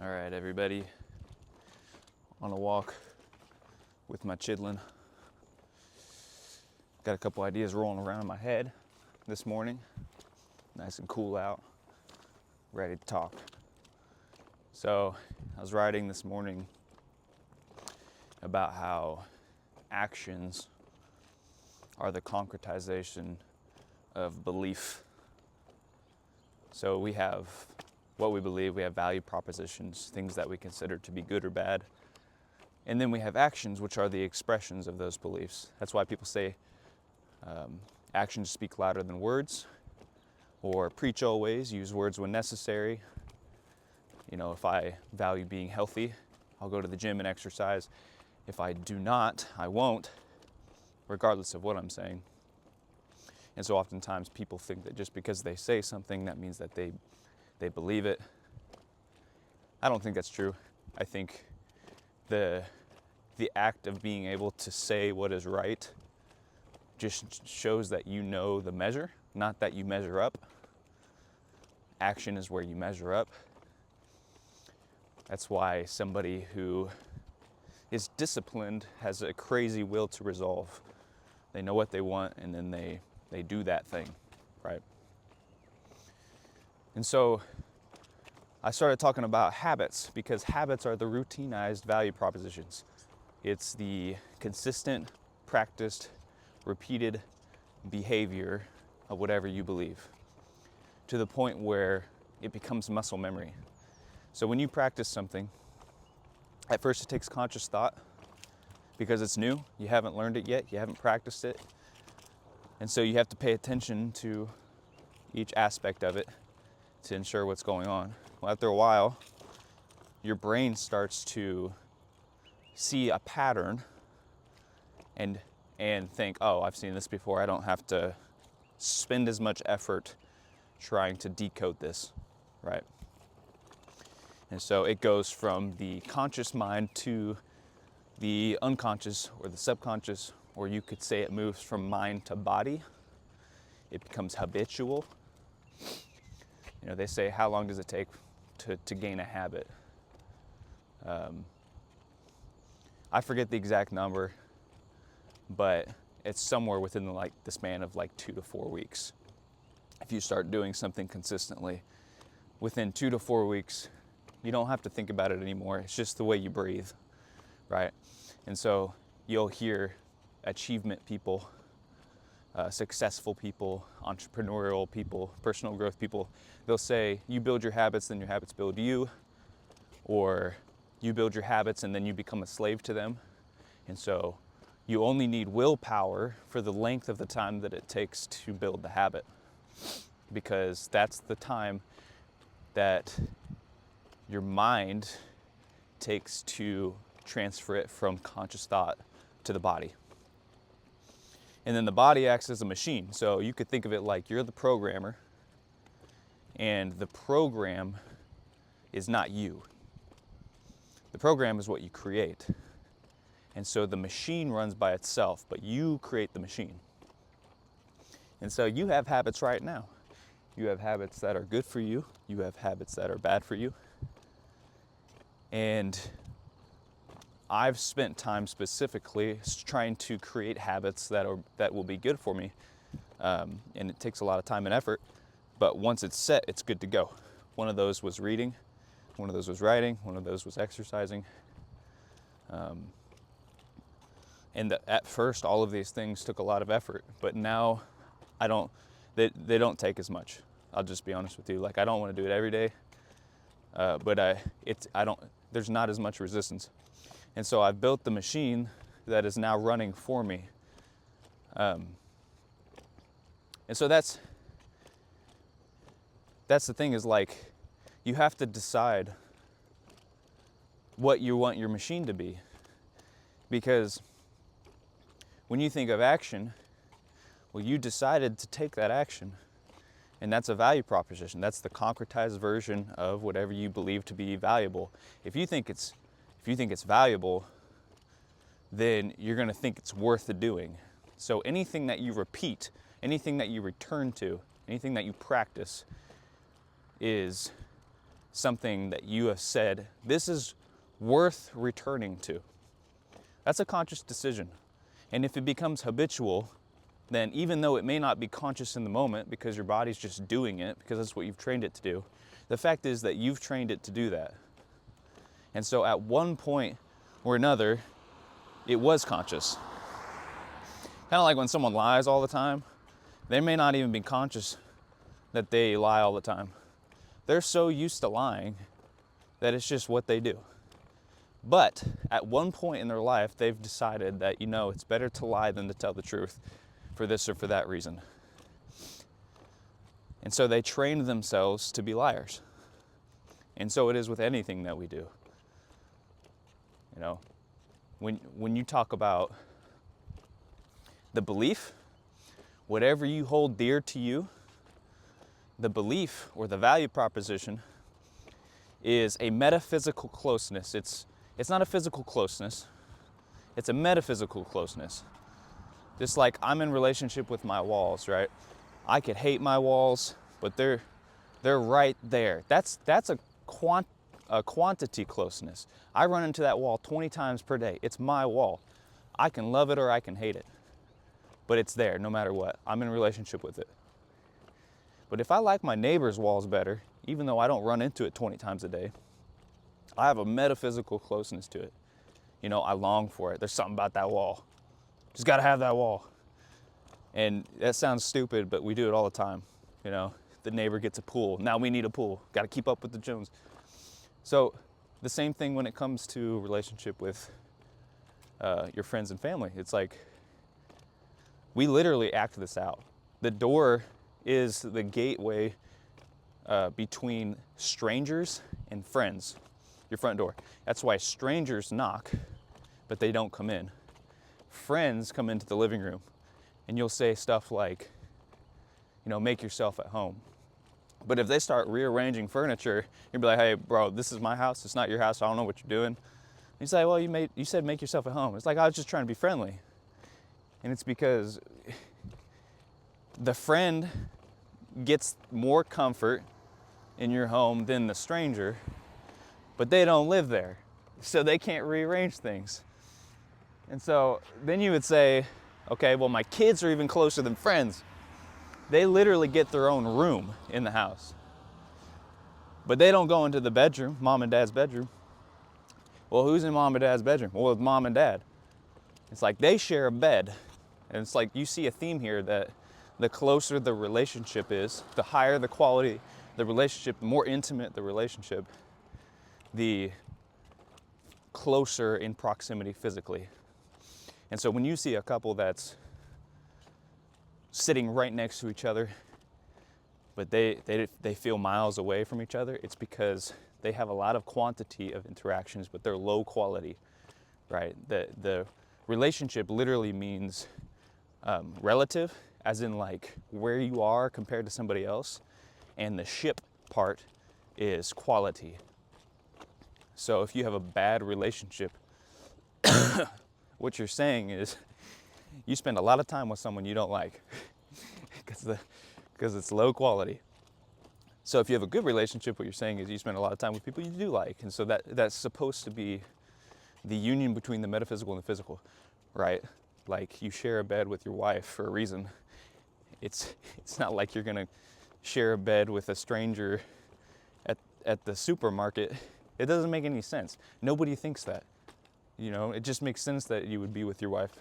All right, everybody, on a walk with my chidlin. Got a couple ideas rolling around in my head this morning. Nice and cool out, ready to talk. So I was writing this morning about how actions are the concretization of belief. So we have what we believe, we have value propositions, things that we consider to be good or bad. And then we have actions, which are the expressions of those beliefs. That's why people say actions speak louder than words, or preach always, use words when necessary. You know, if I value being healthy, I'll go to the gym and exercise. If I do not, I won't, regardless of what I'm saying. And so oftentimes people think that just because they say something, that means that they believe it. I don't think that's true. I think the act of being able to say what is right just shows that you know the measure, not that you measure up. Action is where you measure up. That's why somebody who is disciplined has a crazy will to resolve. They know what they want and then they do that thing, right? And so I started talking about habits because habits are the routinized value propositions. It's the consistent, practiced, repeated behavior of whatever you believe to the point where it becomes muscle memory. So when you practice something, at first it takes conscious thought because it's new. You haven't learned it yet. You haven't practiced it. And so you have to pay attention to each aspect of it to ensure what's going on. Well, after a while, your brain starts to see a pattern and think, oh, I've seen this before. I don't have to spend as much effort trying to decode this, right? And so it goes from the conscious mind to the unconscious or the subconscious, or you could say it moves from mind to body. It becomes habitual. You know, they say, how long does it take to gain a habit? I forget the exact number, but it's somewhere within the span of 2 to 4 weeks. If you start doing something consistently, within 2 to 4 weeks, you don't have to think about it anymore. It's just the way you breathe, right? And so you'll hear achievement people, successful people, entrepreneurial people, personal growth people, they'll say, you build your habits, then your habits build you, or you build your habits and then you become a slave to them. And so you only need willpower for the length of the time that it takes to build the habit, because that's the time that your mind takes to transfer it from conscious thought to the body. And then the body acts as a machine. So you could think of it like you're the programmer, and the program is not you. The program is what you create. And so the machine runs by itself, but you create the machine. And so you have habits right now. You have habits that are good for you. You have habits that are bad for you. And I've spent time specifically trying to create habits that will be good for me. And it takes a lot of time and effort, but once it's set, it's good to go. One of those was reading, one of those was writing, one of those was exercising. At first, all of these things took a lot of effort, but now they don't take as much. I'll just be honest with you. I don't want to do it every day, but there's not as much resistance. And so I've built the machine that is now running for me. And so that's the thing is you have to decide what you want your machine to be. Because when you think of action, well, you decided to take that action. And that's a value proposition. That's the concretized version of whatever you believe to be valuable. If you think it's valuable, then you're going to think it's worth the doing. So anything that you repeat, anything that you return to, anything that you practice is something that you have said, this is worth returning to. That's a conscious decision. And if it becomes habitual, then even though it may not be conscious in the moment because your body's just doing it, because that's what you've trained it to do, the fact is that you've trained it to do that. And so at one point or another, it was conscious. Kind of like when someone lies all the time, they may not even be conscious that they lie all the time. They're so used to lying that it's just what they do. But at one point in their life, they've decided that, it's better to lie than to tell the truth for this or for that reason. And so they trained themselves to be liars. And so it is with anything that we do. When you talk about the belief, whatever you hold dear to you, the belief or the value proposition is a metaphysical closeness. It's not a physical closeness, it's a metaphysical closeness. Just like I'm in relationship with my walls, right? I could hate my walls, but they're right there. That's a quantity closeness. I run into that wall 20 times per day. It's my wall. I can love it or I can hate it, but it's there no matter what. I'm in a relationship with it. But if I like my neighbor's walls better, even though I don't run into it 20 times a day, I have a metaphysical closeness to it. I long for it. There's something about that wall. Just gotta have that wall. And that sounds stupid, but we do it all the time. The neighbor gets a pool. Now we need a pool. Gotta keep up with the Jones. So the same thing when it comes to relationship with your friends and family. It's like, we literally act this out. The door is the gateway between strangers and friends, your front door. That's why strangers knock, but they don't come in. Friends come into the living room, and you'll say stuff like, make yourself at home. But if they start rearranging furniture, you'll be like, hey, bro, this is my house. It's not your house. I don't know what you're doing. And you say, well, you said make yourself at home. It's like, I was just trying to be friendly. And it's because the friend gets more comfort in your home than the stranger, but they don't live there, so they can't rearrange things. And so then you would say, okay, well, my kids are even closer than friends. They literally get their own room in the house, but they don't go into the bedroom, mom and dad's bedroom. Well, who's in mom and dad's bedroom? Well, it's mom and dad. It's like they share a bed. And it's like you see a theme here that the closer the relationship is, the higher the quality the relationship, the more intimate the relationship, the closer in proximity physically. And so when you see a couple that's sitting right next to each other, but they feel miles away from each other, it's because they have a lot of quantity of interactions, but they're low quality, right? The relationship literally means relative, as in like where you are compared to somebody else, and the ship part is quality. So if you have a bad relationship, what you're saying is you spend a lot of time with someone you don't like because it's low quality. So if you have a good relationship, what you're saying is you spend a lot of time with people you do like. And so that's supposed to be the union between the metaphysical and the physical, right? Like you share a bed with your wife for a reason. It's not like you're gonna share a bed with a stranger at the supermarket. It doesn't make any sense. Nobody thinks that. It just makes sense that you would be with your wife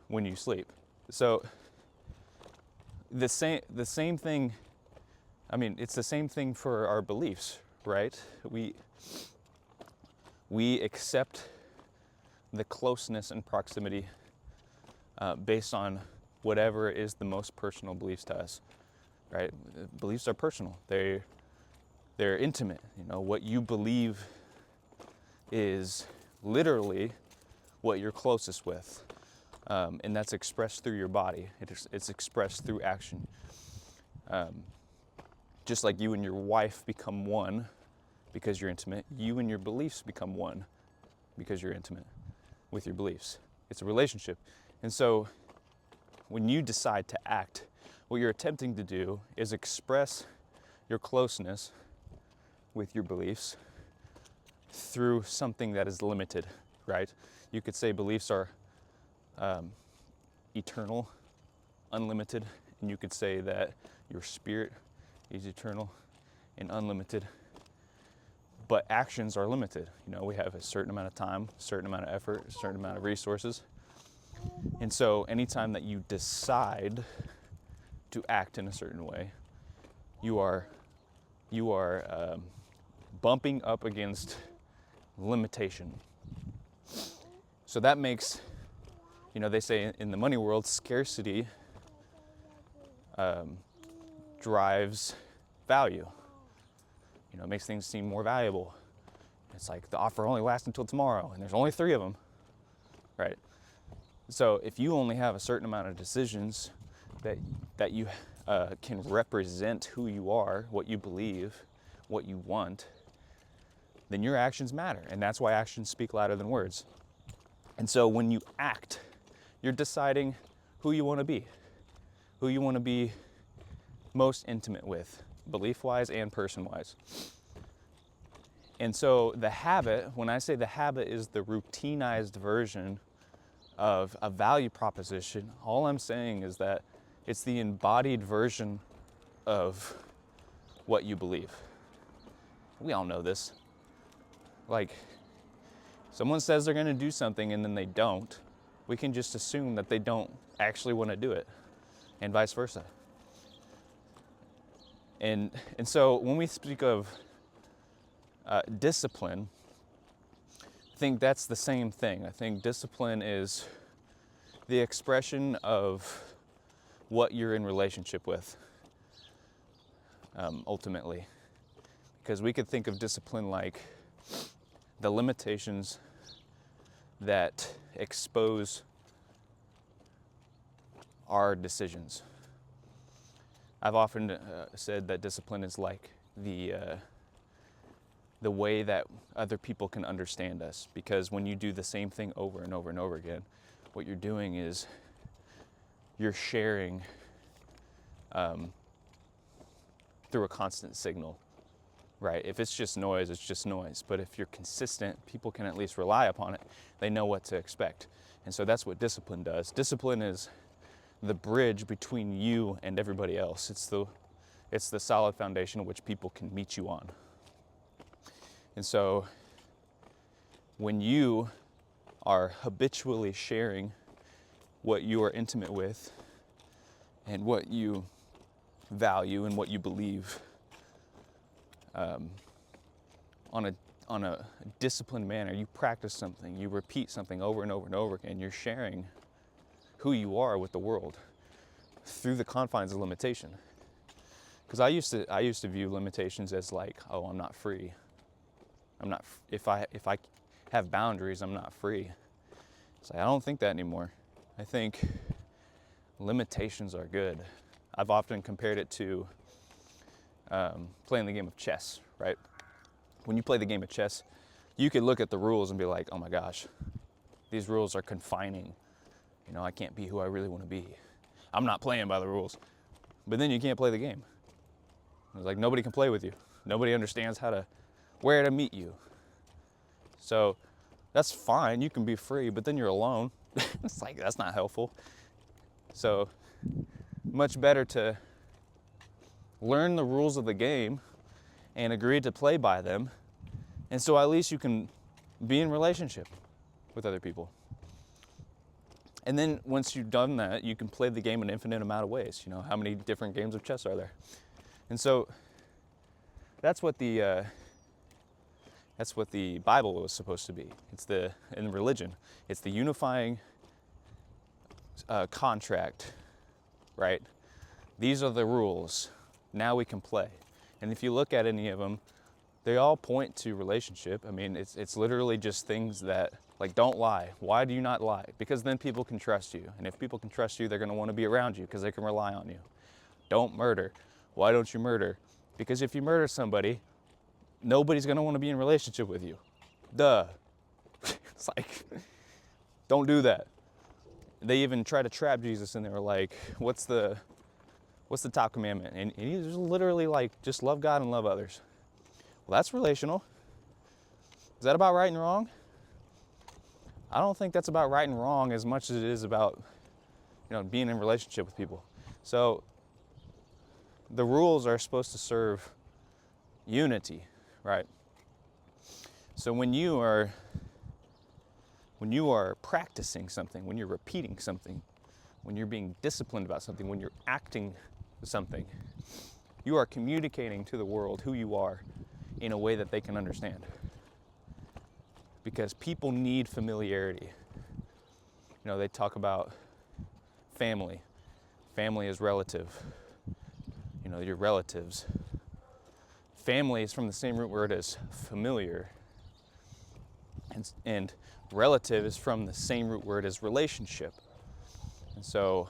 when you sleep. So the same thing. I mean, it's the same thing for our beliefs, right? We accept the closeness and proximity based on whatever is the most personal beliefs to us, right? Beliefs are personal. They're intimate. What you believe is literally what you're closest with, and that's expressed through your body. It's expressed through action. Just like you and your wife become one because you're intimate, you and your beliefs become one because you're intimate with your beliefs. It's a relationship. And so when you decide to act, what you're attempting to do is express your closeness with your beliefs through something that is limited, right? You could say beliefs are eternal, unlimited, and you could say that your spirit is eternal and unlimited, but actions are limited. You know, we have a certain amount of time, a certain amount of effort, a certain amount of resources. And so anytime that you decide to act in a certain way, you are bumping up against limitation. So that makes, you know, they say in the money world, scarcity drives value. You know, it makes things seem more valuable. It's like the offer only lasts until tomorrow, and there's only 3 of them, right? So if you only have a certain amount of decisions that you can represent who you are, what you believe, what you want, then your actions matter. And that's why actions speak louder than words. And so when you act, you're deciding who you want to be most intimate with, belief-wise and person-wise. And so the habit, when I say the habit is the routinized version of a value proposition, all I'm saying is that it's the embodied version of what you believe. We all know this. Like, someone says they're going to do something and then they don't, we can just assume that they don't actually want to do it, and vice versa. And so when we speak of discipline, I think that's the same thing. I think discipline is the expression of what you're in relationship with, ultimately. Because we could think of discipline like the limitations that expose our decisions. I've often said that discipline is like the way that other people can understand us, because when you do the same thing over and over and over again, what you're doing is you're sharing through a constant signal, right? If it's just noise, it's just noise. But if you're consistent, people can at least rely upon it. They know what to expect. And so that's what discipline does. Discipline is the bridge between you and everybody else. It's the solid foundation on which people can meet you on. And so when you are habitually sharing what you are intimate with and what you value and what you believe on a disciplined manner, you practice something, you repeat something over and over and over again, you're sharing who you are with the world through the confines of limitation. Because I used to view limitations as like, oh, I'm not free. If I have boundaries, I'm not free. It's like, I don't think that anymore. I think limitations are good. I've often compared it to playing the game of chess, right? When you play the game of chess, you could look at the rules and be like, oh my gosh, these rules are confining. You know, I can't be who I really want to be. I'm not playing by the rules. But then you can't play the game. It's like nobody can play with you. Nobody understands where to meet you. So that's fine, you can be free, but then you're alone. It's like, that's not helpful. So much better to learn the rules of the game and agree to play by them. And so at least you can be in relationship with other people. And then once you've done that, you can play the game an infinite amount of ways. You know, how many different games of chess are there? And so that's what the Bible was supposed to be. In religion, it's the unifying contract, right? These are the rules. Now we can play. And if you look at any of them, they all point to relationship. I mean, it's literally just things that, like, don't lie. Why do you not lie? Because then people can trust you. And if people can trust you, they're going to want to be around you because they can rely on you. Don't murder. Why don't you murder? Because if you murder somebody, nobody's going to want to be in relationship with you. Duh. It's like, don't do that. They even try to trap Jesus, and they were like, what's the top commandment? And he's literally like, just love God and love others. Well, that's relational. Is that about right and wrong? I don't think that's about right and wrong as much as it is about, being in a relationship with people. So the rules are supposed to serve unity, right? So when you are practicing something, when you're repeating something, when you're being disciplined about something, when you're acting something, you are communicating to the world who you are in a way that they can understand. Because people need familiarity. They talk about family. Family is relative. Your relatives. Family is from the same root word as familiar. And relative is from the same root word as relationship. And so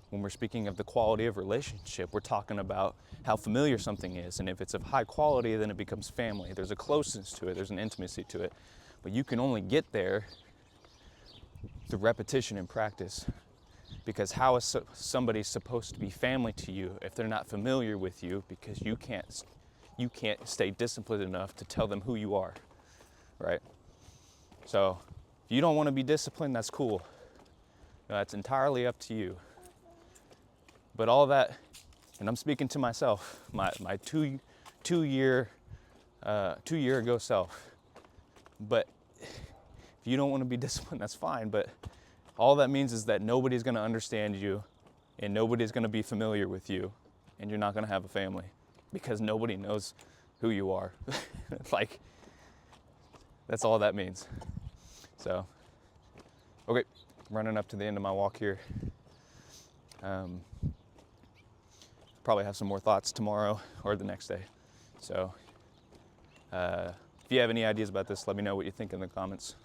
when we're speaking of the quality of relationship, we're talking about how familiar something is. And if it's of high quality, then it becomes family. There's a closeness to it. There's an intimacy to it. But you can only get there through repetition and practice. Because how is somebody supposed to be family to you if they're not familiar with you, because you can't stay disciplined enough to tell them who you are, right? So if you don't want to be disciplined, that's cool. That's entirely up to you. But all that, and I'm speaking to myself, my two year ago self. But if you don't want to be disciplined, that's fine. But all that means is that nobody's going to understand you, and nobody's going to be familiar with you, and you're not going to have a family because nobody knows who you are. Like, that's all that means. So, okay, running up to the end of my walk here. Probably have some more thoughts tomorrow or the next day. So, if you have any ideas about this, let me know what you think in the comments.